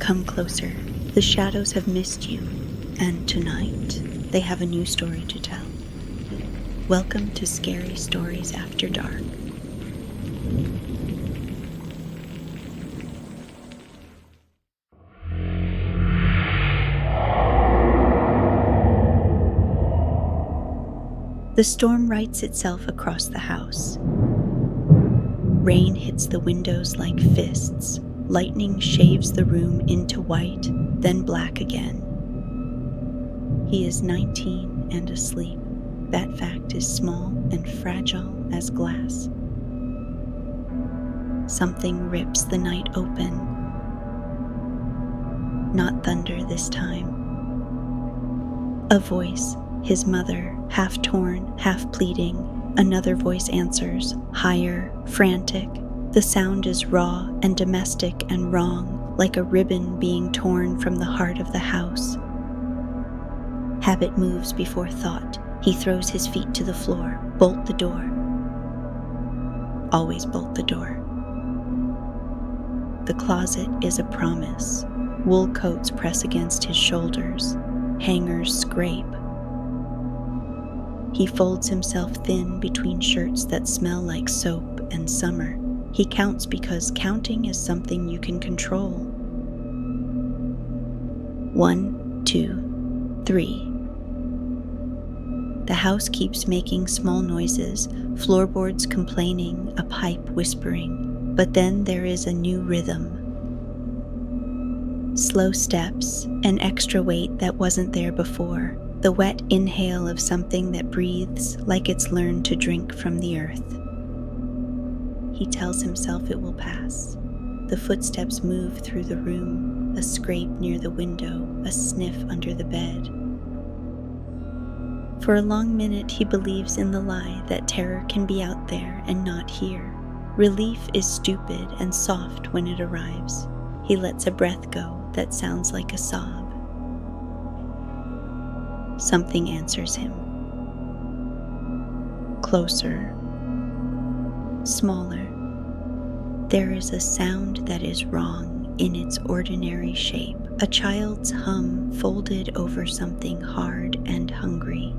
Come closer. The shadows have missed you, and tonight they have a new story to tell. Welcome to Scary Stories After Dark. The storm writes itself across the house. Rain hits the windows like fists. Lightning shaves the room into white, then black again. He is 19 and asleep. That fact is small and fragile as glass. Something rips the night open. Not thunder this time. A voice, his mother, half torn, half pleading. Another voice answers, higher, frantic. The sound is raw and domestic and wrong, like a ribbon being torn from the heart of the house. Habit moves before thought. He throws his feet to the floor. Bolt the door. Always bolt the door. The closet is a promise. Wool coats press against his shoulders. Hangers scrape. He folds himself thin between shirts that smell like soap and summer. He counts because counting is something you can control. 1, 2, 3. The house keeps making small noises, floorboards complaining, a pipe whispering. But then there is a new rhythm. Slow steps, an extra weight that wasn't there before. The wet inhale of something that breathes like it's learned to drink from the earth. He tells himself it will pass. The footsteps move through the room, a scrape near the window, a sniff under the bed. For a long minute he believes in the lie that terror can be out there and not here. Relief is stupid and soft when it arrives. He lets a breath go that sounds like a sob. Something answers him. Closer. Smaller. There is a sound that is wrong in its ordinary shape, a child's hum folded over something hard and hungry.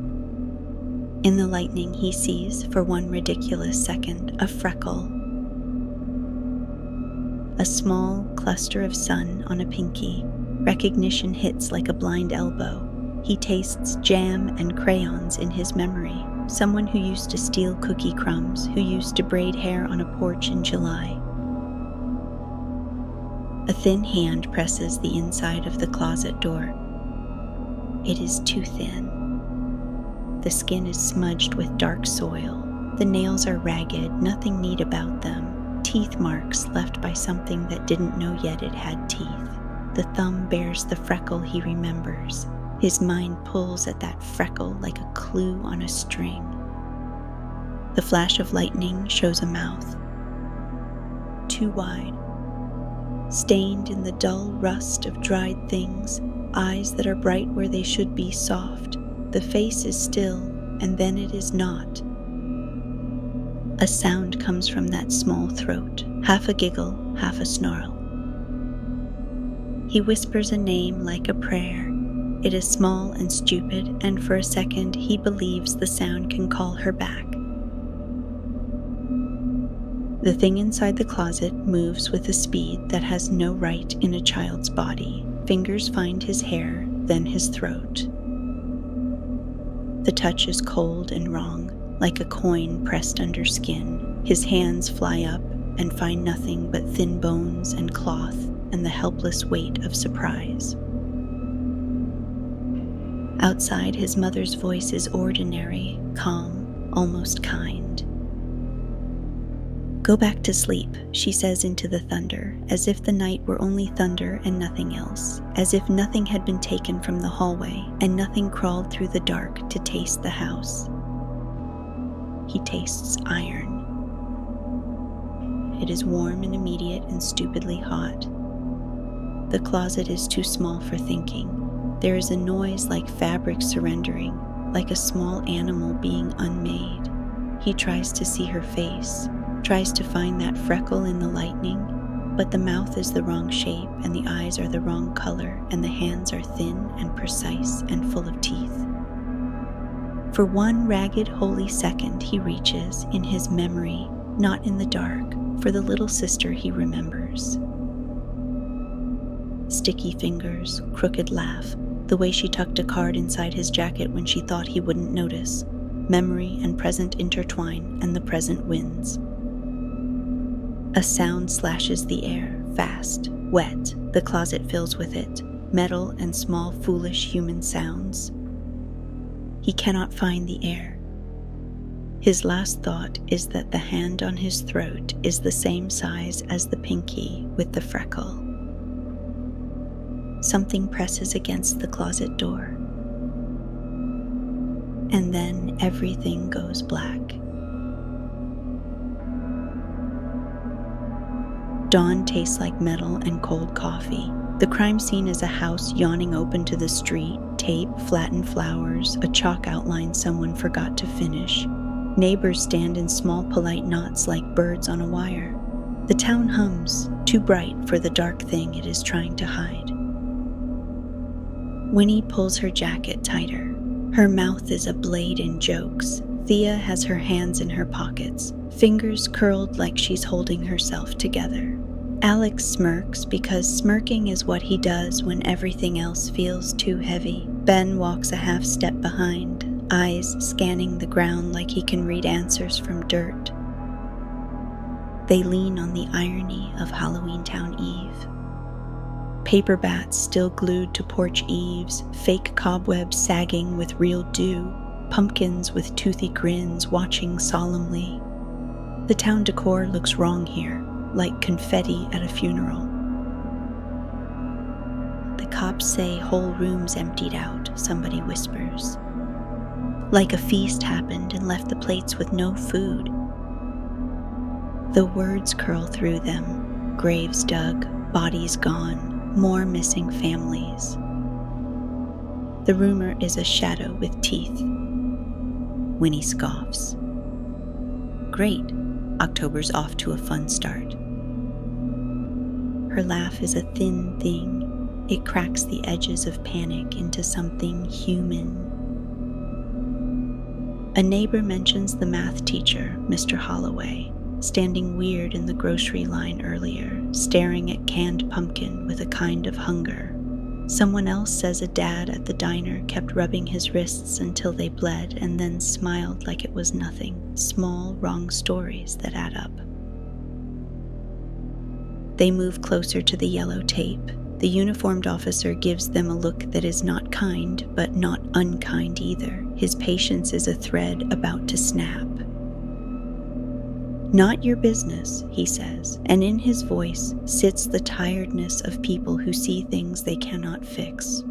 In the lightning he sees, for one ridiculous second, a freckle. A small cluster of sun on a pinky. Recognition hits like a blind elbow. He tastes jam and crayons in his memory. Someone who used to steal cookie crumbs, who used to braid hair on a porch in July. A thin hand presses the inside of the closet door. It is too thin. The skin is smudged with dark soil. The nails are ragged, nothing neat about them. Teeth marks left by something that didn't know yet it had teeth. The thumb bears the freckle he remembers. His mind pulls at that freckle like a clue on a string. The flash of lightning shows a mouth. Too wide. Stained in the dull rust of dried things, eyes that are bright where they should be soft. The face is still, and then it is not. A sound comes from that small throat, half a giggle, half a snarl. He whispers a name like a prayer. It is small and stupid, and for a second he believes the sound can call her back. The thing inside the closet moves with a speed that has no right in a child's body. Fingers find his hair, then his throat. The touch is cold and wrong, like a coin pressed under skin. His hands fly up and find nothing but thin bones and cloth and the helpless weight of surprise. Outside, his mother's voice is ordinary, calm, almost kind. Go back to sleep, she says into the thunder, as if the night were only thunder and nothing else, as if nothing had been taken from the hallway and nothing crawled through the dark to taste the house. He tastes iron. It is warm and immediate and stupidly hot. The closet is too small for thinking. There is a noise like fabric surrendering, like a small animal being unmade. He tries to see her face, tries to find that freckle in the lightning, but the mouth is the wrong shape, and the eyes are the wrong color, and the hands are thin and precise and full of teeth. For one ragged holy second he reaches, in his memory, not in the dark, for the little sister he remembers. Sticky fingers, crooked laugh, the way she tucked a card inside his jacket when she thought he wouldn't notice. Memory and present intertwine, and the present wins. A sound slashes the air, fast, wet. The closet fills with it, metal and small, foolish human sounds. He cannot find the air. His last thought is that the hand on his throat is the same size as the pinky with the freckle. Something presses against the closet door. And then everything goes black. Dawn tastes like metal and cold coffee. The crime scene is a house yawning open to the street, tape, flattened flowers, a chalk outline someone forgot to finish. Neighbors stand in small, polite knots like birds on a wire. The town hums, too bright for the dark thing it is trying to hide. Winnie pulls her jacket tighter. Her mouth is a blade in jokes. Thea has her hands in her pockets, fingers curled like she's holding herself together. Alex smirks because smirking is what he does when everything else feels too heavy. Ben walks a half step behind, eyes scanning the ground like he can read answers from dirt. They lean on the irony of Halloweentown Eve. Paper bats still glued to porch eaves, fake cobwebs sagging with real dew, pumpkins with toothy grins watching solemnly. The town decor looks wrong here, like confetti at a funeral. The cops say whole rooms emptied out, somebody whispers. Like a feast happened and left the plates with no food. The words curl through them, graves dug, bodies gone, more missing families. The rumor is a shadow with teeth. Winnie scoffs. Great, October's off to a fun start. Her laugh is a thin thing. It cracks the edges of panic into something human. A neighbor mentions the math teacher, Mr. Holloway, standing weird in the grocery line earlier, staring at canned pumpkin with a kind of hunger. Someone else says a dad at the diner kept rubbing his wrists until they bled and then smiled like it was nothing. Small, wrong stories that add up. They move closer to the yellow tape. The uniformed officer gives them a look that is not kind, but not unkind either. His patience is a thread about to snap. Not your business, he says, and in his voice sits the tiredness of people who see things they cannot fix.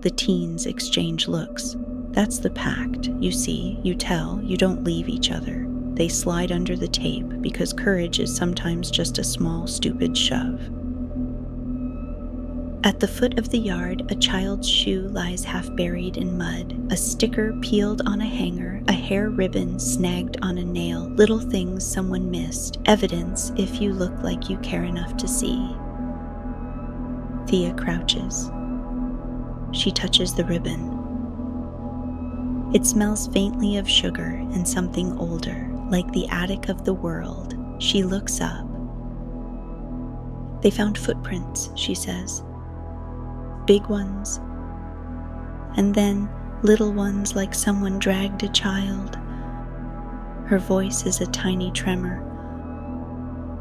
The teens exchange looks. That's the pact. You see, you tell, you don't leave each other. They slide under the tape because courage is sometimes just a small, stupid shove. At the foot of the yard, a child's shoe lies half buried in mud, a sticker peeled on a hanger, a hair ribbon snagged on a nail, little things someone missed, evidence if you look like you care enough to see. Thea crouches. She touches the ribbon. It smells faintly of sugar and something older, like the attic of the world. She looks up. They found footprints, she says. Big ones, and then little ones like someone dragged a child. Her voice is a tiny tremor.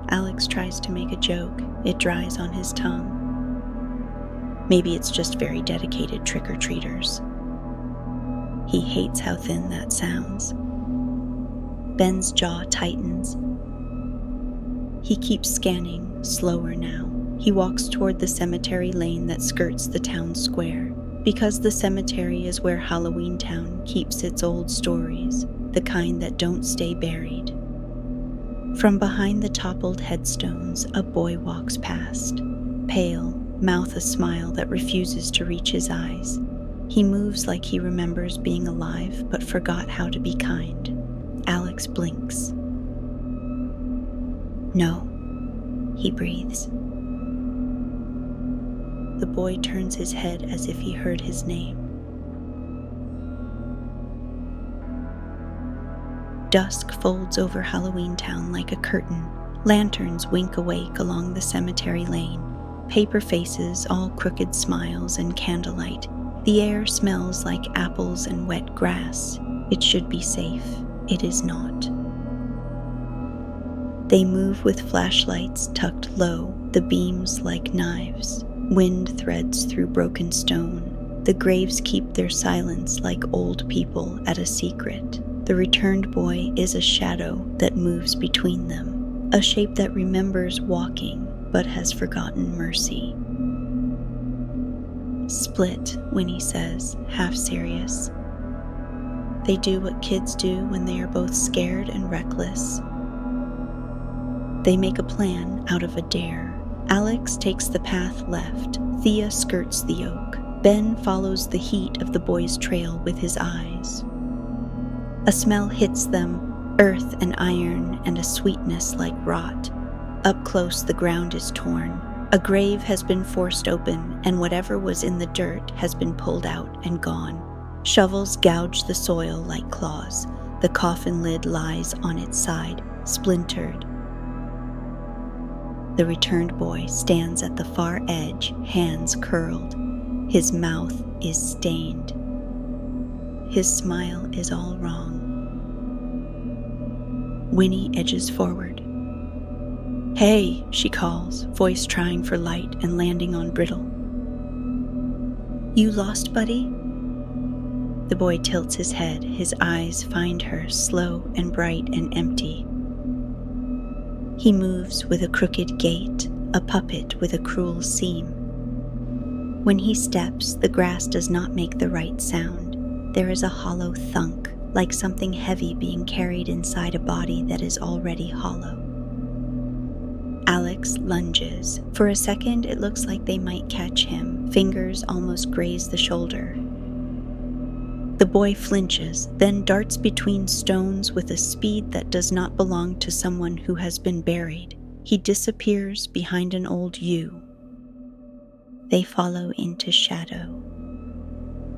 Alex tries to make a joke. It dries on his tongue. Maybe it's just very dedicated trick-or-treaters. He hates how thin that sounds. Ben's jaw tightens. He keeps scanning, slower now. He walks toward the cemetery lane that skirts the town square, because the cemetery is where Halloweentown keeps its old stories, the kind that don't stay buried. From behind the toppled headstones, a boy walks past, pale, mouth a smile that refuses to reach his eyes. He moves like he remembers being alive but forgot how to be kind. Alex blinks. No, he breathes. The boy turns his head as if he heard his name. Dusk folds over Halloweentown like a curtain. Lanterns wink awake along the cemetery lane. Paper faces, all crooked smiles and candlelight. The air smells like apples and wet grass. It should be safe. It is not. They move with flashlights tucked low, the beams like knives. Wind threads through broken stone. The graves keep their silence like old people at a secret. The returned boy is a shadow that moves between them, a shape that remembers walking but has forgotten mercy. Split, Winnie says, half serious. They do what kids do when they are both scared and reckless. They make a plan out of a dare. Alex takes the path left. Thea skirts the oak. Ben follows the heat of the boy's trail with his eyes. A smell hits them, earth and iron and a sweetness like rot. Up close the ground is torn. A grave has been forced open, and whatever was in the dirt has been pulled out and gone. Shovels gouge the soil like claws. The coffin lid lies on its side, splintered. The returned boy stands at the far edge, hands curled. His mouth is stained. His smile is all wrong. Winnie edges forward. "Hey," she calls, voice trying for light and landing on brittle. "You lost, buddy?" The boy tilts his head. His eyes find her, slow and bright and empty. He moves with a crooked gait, a puppet with a cruel seam. When he steps, the grass does not make the right sound. There is a hollow thunk, like something heavy being carried inside a body that is already hollow. Alex lunges. For a second, it looks like they might catch him. Fingers almost graze the shoulder. The boy flinches, then darts between stones with a speed that does not belong to someone who has been buried. He disappears behind an old yew. They follow into shadow.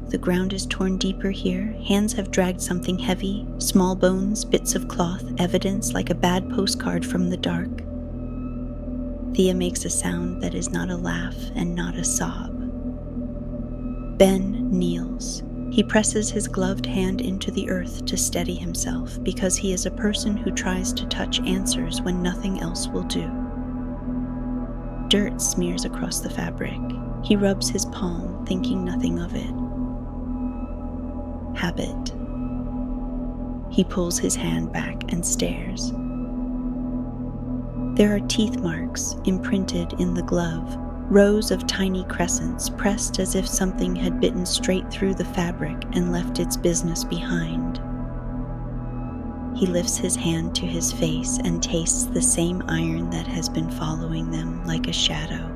The ground is torn deeper here. Hands have dragged something heavy, small bones, bits of cloth, evidence like a bad postcard from the dark. Thea makes a sound that is not a laugh and not a sob. Ben kneels. He presses his gloved hand into the earth to steady himself because he is a person who tries to touch answers when nothing else will do. Dirt smears across the fabric. He rubs his palm, thinking nothing of it. Habit. He pulls his hand back and stares. There are teeth marks imprinted in the glove, rows of tiny crescents pressed as if something had bitten straight through the fabric and left its business behind. He lifts his hand to his face and tastes the same iron that has been following them like a shadow.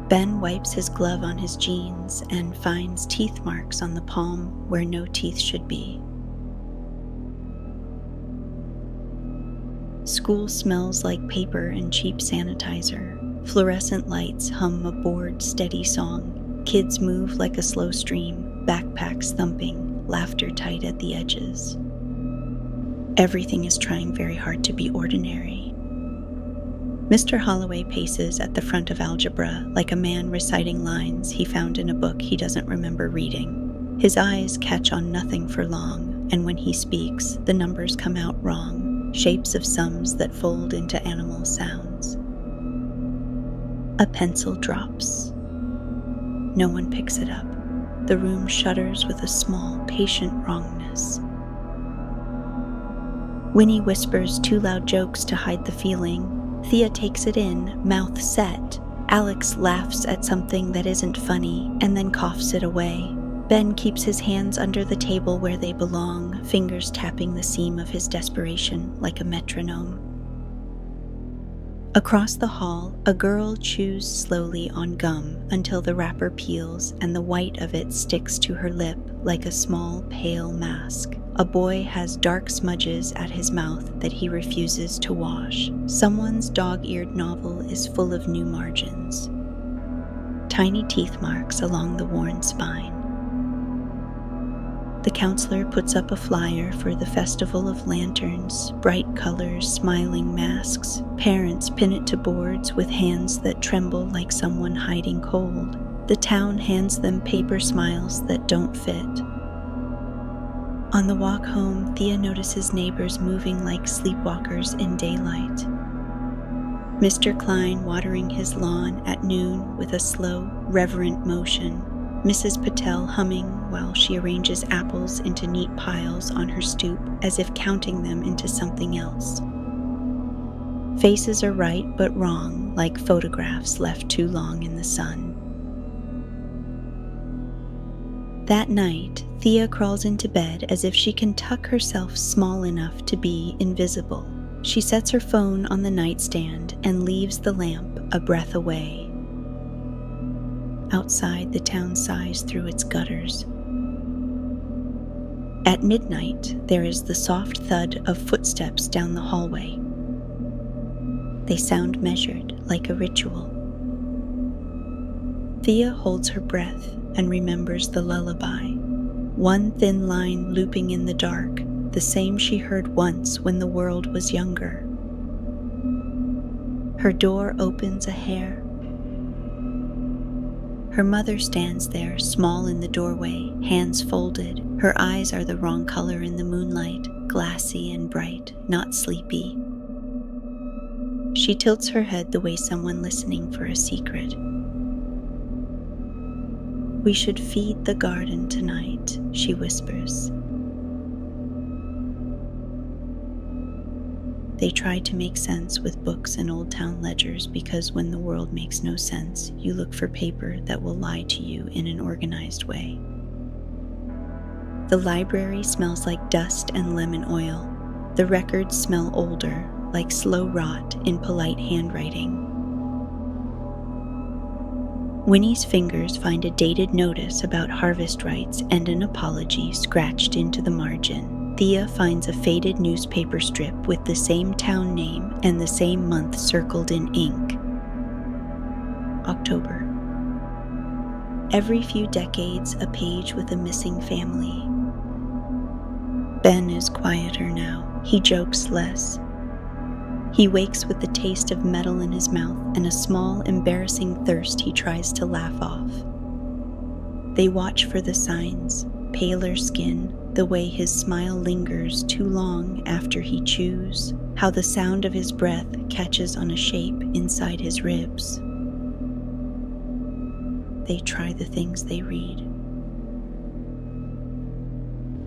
Ben wipes his glove on his jeans and finds teeth marks on the palm where no teeth should be. School smells like paper and cheap sanitizer. Fluorescent lights hum a bored, steady song. Kids move like a slow stream, backpacks thumping, laughter tight at the edges. Everything is trying very hard to be ordinary. Mr. Holloway paces at the front of algebra like a man reciting lines he found in a book he doesn't remember reading. His eyes catch on nothing for long, and when he speaks, the numbers come out wrong, shapes of sums that fold into animal sounds. A pencil drops. No one picks it up. The room shudders with a small, patient wrongness. Winnie whispers two loud jokes to hide the feeling. Thea takes it in, mouth set. Alex laughs at something that isn't funny and then coughs it away. Ben keeps his hands under the table where they belong, fingers tapping the seam of his desperation like a metronome. Across the hall, a girl chews slowly on gum until the wrapper peels and the white of it sticks to her lip like a small, pale mask. A boy has dark smudges at his mouth that he refuses to wash. Someone's dog-eared novel is full of new margins. Tiny teeth marks along the worn spine. The counselor puts up a flyer for the Festival of Lanterns, bright colors, smiling masks. Parents pin it to boards with hands that tremble like someone hiding cold. The town hands them paper smiles that don't fit. On the walk home, Thea notices neighbors moving like sleepwalkers in daylight. Mr. Klein watering his lawn at noon with a slow, reverent motion. Mrs. Patel humming while she arranges apples into neat piles on her stoop as if counting them into something else. Faces are right but wrong, like photographs left too long in the sun. That night, Thea crawls into bed as if she can tuck herself small enough to be invisible. She sets her phone on the nightstand and leaves the lamp a breath away. Outside, the town sighs through its gutters. At midnight, there is the soft thud of footsteps down the hallway. They sound measured, like a ritual. Thea holds her breath and remembers the lullaby. One thin line looping in the dark, the same she heard once when the world was younger. Her door opens a hair. Her mother stands there, small in the doorway, hands folded. Her eyes are the wrong color in the moonlight, glassy and bright, not sleepy. She tilts her head the way someone listening for a secret. "We should feed the garden tonight," she whispers. They try to make sense with books and old town ledgers because when the world makes no sense, you look for paper that will lie to you in an organized way. The library smells like dust and lemon oil. The records smell older, like slow rot in polite handwriting. Winnie's fingers find a dated notice about harvest rights and an apology scratched into the margin. Thea finds a faded newspaper strip with the same town name and the same month circled in ink. October. Every few decades, a page with a missing family. Ben is quieter now. He jokes less. He wakes with the taste of metal in his mouth and a small, embarrassing thirst he tries to laugh off. They watch for the signs: paler skin, the way his smile lingers too long after he chews, how the sound of his breath catches on a shape inside his ribs. They try the things they read.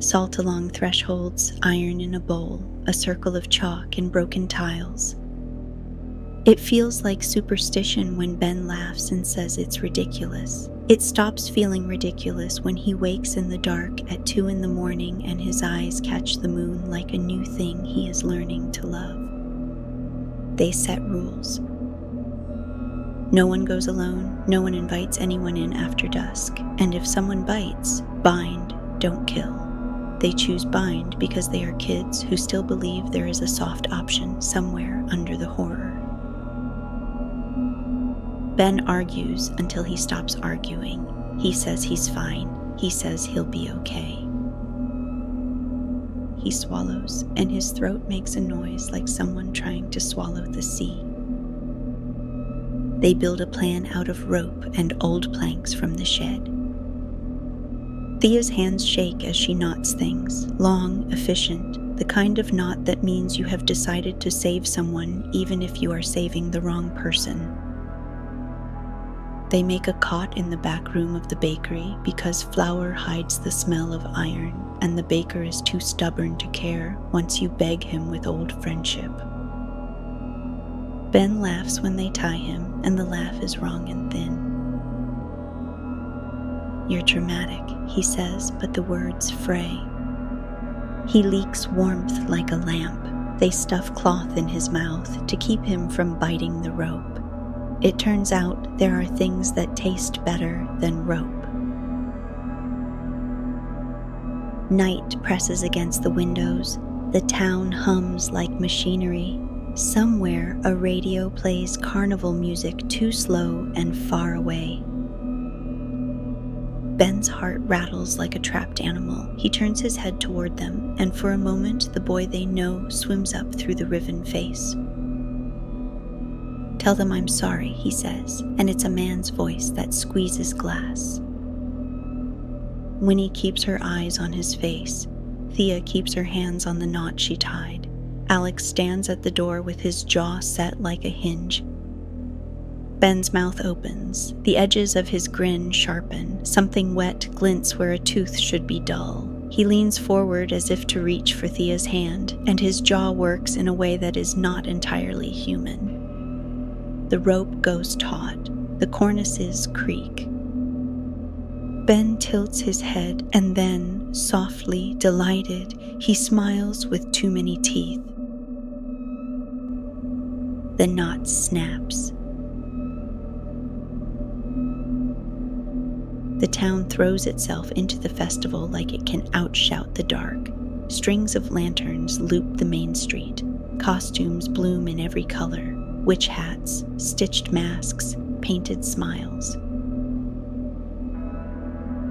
Salt along thresholds, iron in a bowl, a circle of chalk and broken tiles. It feels like superstition when Ben laughs and says it's ridiculous. It stops feeling ridiculous when he wakes in the dark at 2 a.m. and his eyes catch the moon like a new thing he is learning to love. They set rules. No one goes alone, no one invites anyone in after dusk, and if someone bites, bind, don't kill. They choose bind because they are kids who still believe there is a soft option somewhere under the horror. Ben argues until he stops arguing. He says he's fine. He says he'll be okay. He swallows, and his throat makes a noise like someone trying to swallow the sea. They build a plan out of rope and old planks from the shed. Thea's hands shake as she knots things, long, efficient, the kind of knot that means you have decided to save someone even if you are saving the wrong person. They make a cot in the back room of the bakery because flour hides the smell of iron, and the baker is too stubborn to care once you beg him with old friendship. Ben laughs when they tie him, and the laugh is wrong and thin. "You're dramatic," he says, but the words fray. He leaks warmth like a lamp. They stuff cloth in his mouth to keep him from biting the rope. It turns out there are things that taste better than rope. Night presses against the windows. The town hums like machinery. Somewhere, a radio plays carnival music too slow and far away. Ben's heart rattles like a trapped animal. He turns his head toward them, and for a moment, the boy they know swims up through the riven face. "Tell them I'm sorry," he says, and it's a man's voice that squeezes glass. Winnie keeps her eyes on his face. Thea keeps her hands on the knot she tied. Alex stands at the door with his jaw set like a hinge. Ben's mouth opens. The edges of his grin sharpen. Something wet glints where a tooth should be dull. He leans forward as if to reach for Thea's hand, and his jaw works in a way that is not entirely human. The rope goes taut. The cornices creak. Ben tilts his head, and then, softly, delighted, he smiles with too many teeth. The knot snaps. The town throws itself into the festival like it can outshout the dark. Strings of lanterns loop the main street. Costumes bloom in every color. Witch hats, stitched masks, painted smiles.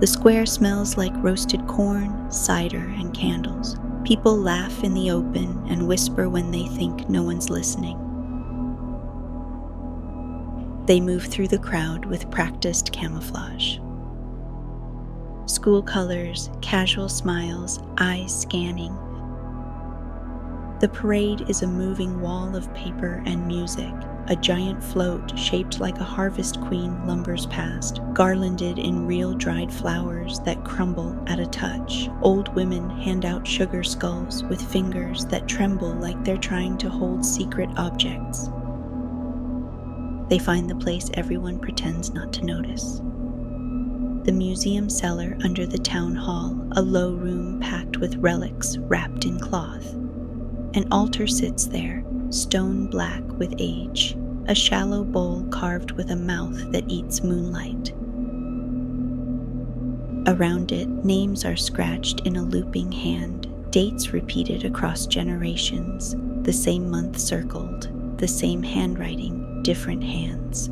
The square smells like roasted corn, cider, and candles. People laugh in the open and whisper when they think no one's listening. They move through the crowd with practiced camouflage. School colors, casual smiles, eyes scanning. The parade is a moving wall of paper and music. A giant float shaped like a harvest queen lumbers past, garlanded in real dried flowers that crumble at a touch. Old women hand out sugar skulls with fingers that tremble like they're trying to hold secret objects. They find the place everyone pretends not to notice. The museum cellar under the town hall, a low room packed with relics wrapped in cloth. An altar sits there, stone black with age, a shallow bowl carved with a mouth that eats moonlight. Around it, names are scratched in a looping hand, dates repeated across generations, the same month circled, the same handwriting, different hands.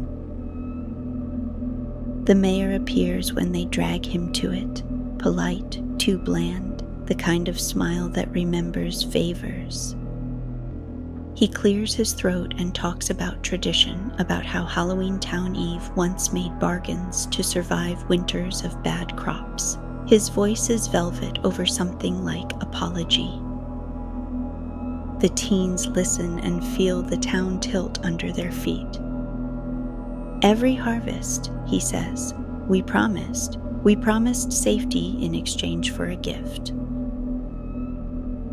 The mayor appears when they drag him to it, polite, too bland, the kind of smile that remembers favors. He clears his throat and talks about tradition, about how Halloweentown Eve once made bargains to survive winters of bad crops. His voice is velvet over something like apology. The teens listen and feel the town tilt under their feet. "Every harvest," he says, we promised safety in exchange for a gift."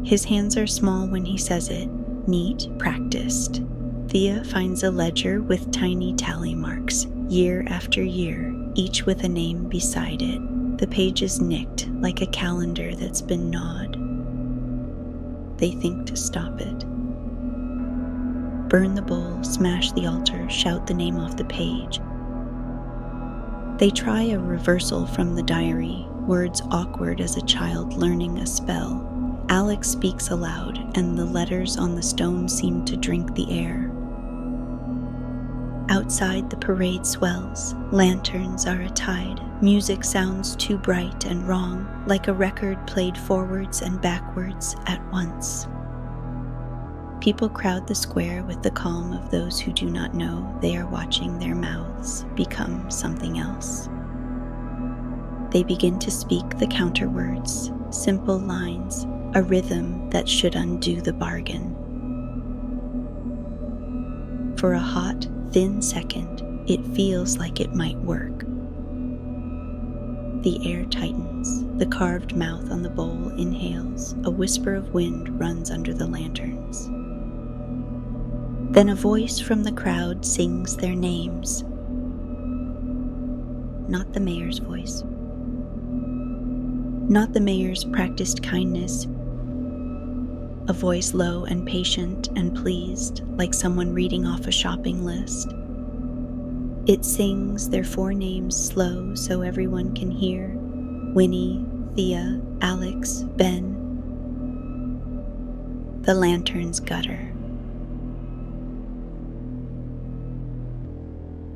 His hands are small when he says it, neat, practiced. Thea finds a ledger with tiny tally marks, year after year, each with a name beside it. The page is nicked like a calendar that's been gnawed. They think to stop it. Burn the bowl, smash the altar, shout the name off the page. They try a reversal from the diary, words awkward as a child learning a spell. Alex speaks aloud, and the letters on the stone seem to drink the air. Outside, the parade swells. Lanterns are a-tide. Music sounds too bright and wrong, like a record played forwards and backwards at once. People crowd the square with the calm of those who do not know they are watching their mouths become something else. They begin to speak the counter words, simple lines, a rhythm that should undo the bargain. For a hot, thin second, it feels like it might work. The air tightens. The carved mouth on the bowl inhales. A whisper of wind runs under the lanterns. Then a voice from the crowd sings their names. Not the mayor's voice. Not the mayor's practiced kindness. A voice low and patient and pleased, like someone reading off a shopping list. It sings their 4 names slow so everyone can hear. Winnie, Thea, Alex, Ben. The lanterns gutter.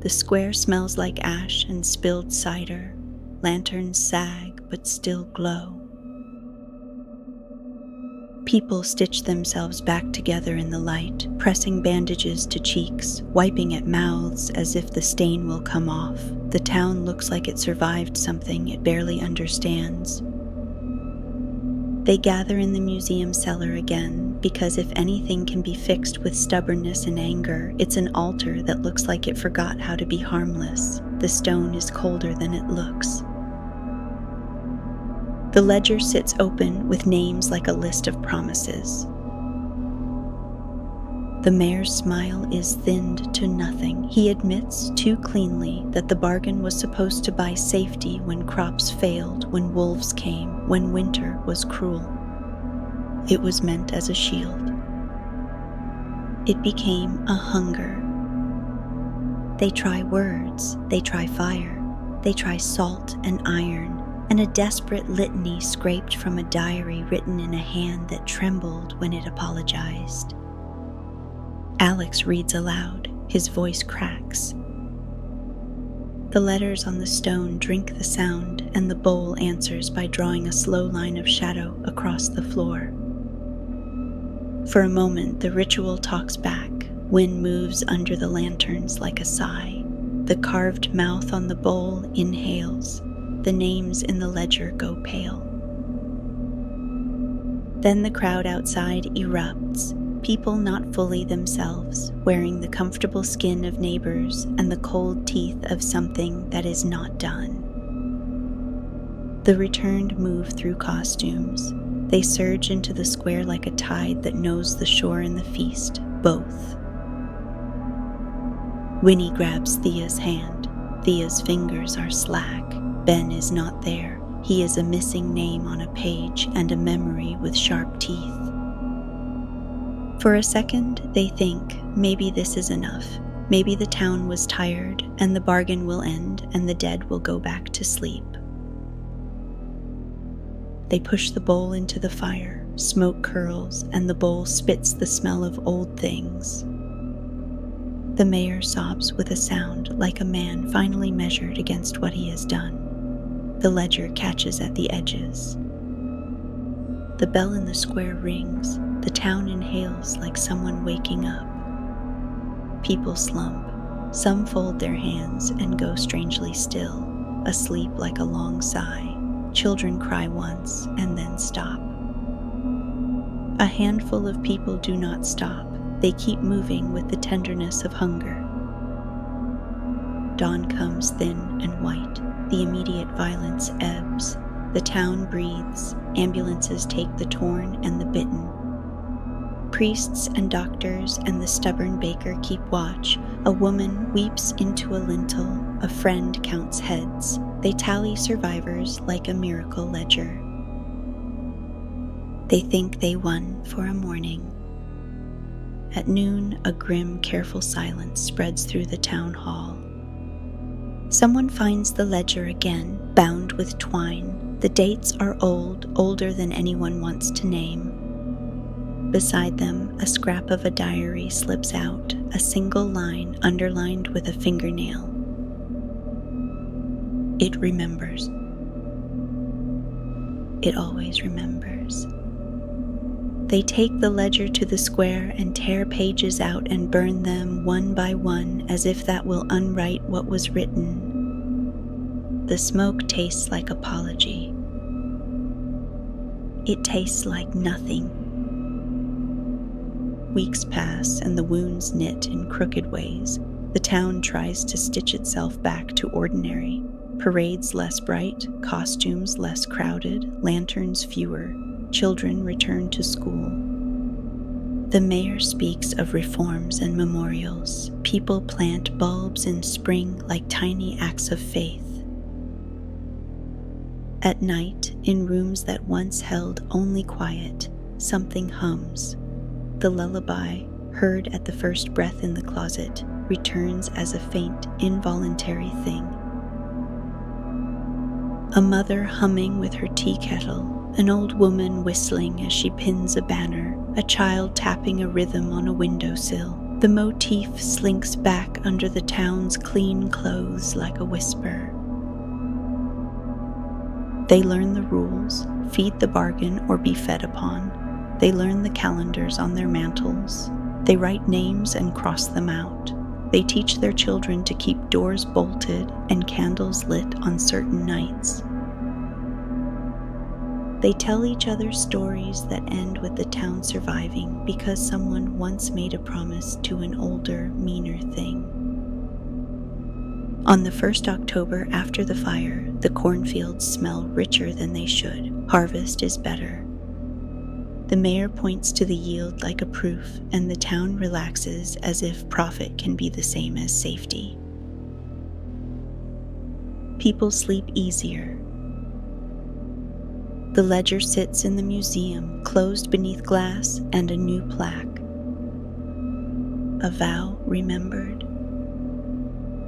The square smells like ash and spilled cider. Lanterns sag but still glow. People stitch themselves back together in the light, pressing bandages to cheeks, wiping at mouths as if the stain will come off. The town looks like it survived something it barely understands. They gather in the museum cellar again, because if anything can be fixed with stubbornness and anger, it's an altar that looks like it forgot how to be harmless. The stone is colder than it looks. The ledger sits open with names like a list of promises. The mayor's smile is thinned to nothing. He admits too cleanly that the bargain was supposed to buy safety when crops failed, when wolves came, when winter was cruel. It was meant as a shield. It became a hunger. They try words, they try fire, they try salt and iron, and a desperate litany scraped from a diary written in a hand that trembled when it apologized. Alex reads aloud. His voice cracks. The letters on the stone drink the sound, and the bowl answers by drawing a slow line of shadow across the floor. For a moment, the ritual talks back. Wind moves under the lanterns like a sigh. The carved mouth on the bowl inhales. The names in the ledger go pale. Then the crowd outside erupts. People not fully themselves, wearing the comfortable skin of neighbors and the cold teeth of something that is not done. The returned move through costumes. They surge into the square like a tide that knows the shore and the feast, both. Winnie grabs Thea's hand. Thea's fingers are slack. Ben is not there. He is a missing name on a page and a memory with sharp teeth. For a second, they think, maybe this is enough. Maybe the town was tired, and the bargain will end, and the dead will go back to sleep. They push the bowl into the fire. Smoke curls, and the bowl spits the smell of old things. The mayor sobs with a sound like a man finally measured against what he has done. The ledger catches at the edges. The bell in the square rings. The town inhales like someone waking up. People slump. Some fold their hands and go strangely still, asleep like a long sigh. Children cry once and then stop. A handful of people do not stop. They keep moving with the tenderness of hunger. Dawn comes thin and white. The immediate violence ebbs. The town breathes. Ambulances take the torn and the bitten. Priests and doctors and the stubborn baker keep watch. A woman weeps into a lintel. A friend counts heads. They tally survivors like a miracle ledger. They think they won for a morning. At noon, a grim, careful silence spreads through the town hall. Someone finds the ledger again, bound with twine. The dates are old, older than anyone wants to name. Beside them, a scrap of a diary slips out, a single line underlined with a fingernail. It remembers. It always remembers. They take the ledger to the square and tear pages out and burn them one by one as if that will unwrite what was written. The smoke tastes like apology. It tastes like nothing. Weeks pass and the wounds knit in crooked ways. The town tries to stitch itself back to ordinary. Parades less bright, costumes less crowded, lanterns fewer. Children return to school. The mayor speaks of reforms and memorials. People plant bulbs in spring like tiny acts of faith. At night, in rooms that once held only quiet, something hums. The lullaby, heard at the first breath in the closet, returns as a faint, involuntary thing. A mother humming with her tea kettle, an old woman whistling as she pins a banner, a child tapping a rhythm on a windowsill. The motif slinks back under the town's clean clothes like a whisper. They learn the rules, feed the bargain or be fed upon. They learn the calendars on their mantles. They write names and cross them out. They teach their children to keep doors bolted and candles lit on certain nights. They tell each other stories that end with the town surviving because someone once made a promise to an older, meaner thing. On the first October after the fire, the cornfields smell richer than they should. Harvest is better. The mayor points to the yield like a proof, and the town relaxes as if profit can be the same as safety. People sleep easier. The ledger sits in the museum, closed beneath glass and a new plaque. A vow remembered.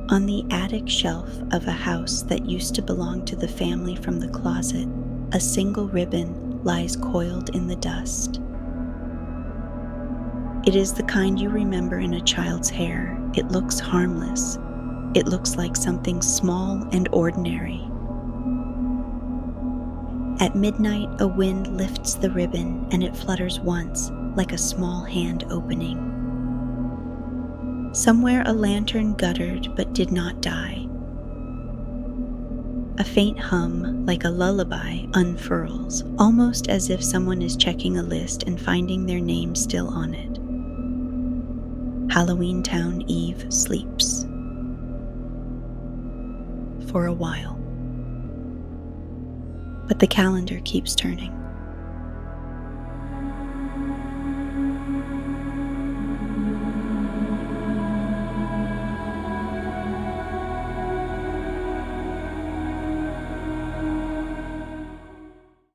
On the attic shelf of a house that used to belong to the family from the closet, a single ribbon lies coiled in the dust. It is the kind you remember in a child's hair. It looks harmless. It looks like something small and ordinary. At midnight, a wind lifts the ribbon and it flutters once, like a small hand opening. Somewhere a lantern guttered but did not die. A faint hum, like a lullaby, unfurls, almost as if someone is checking a list and finding their name still on it. Halloweentown Eve sleeps. For a while. But the calendar keeps turning.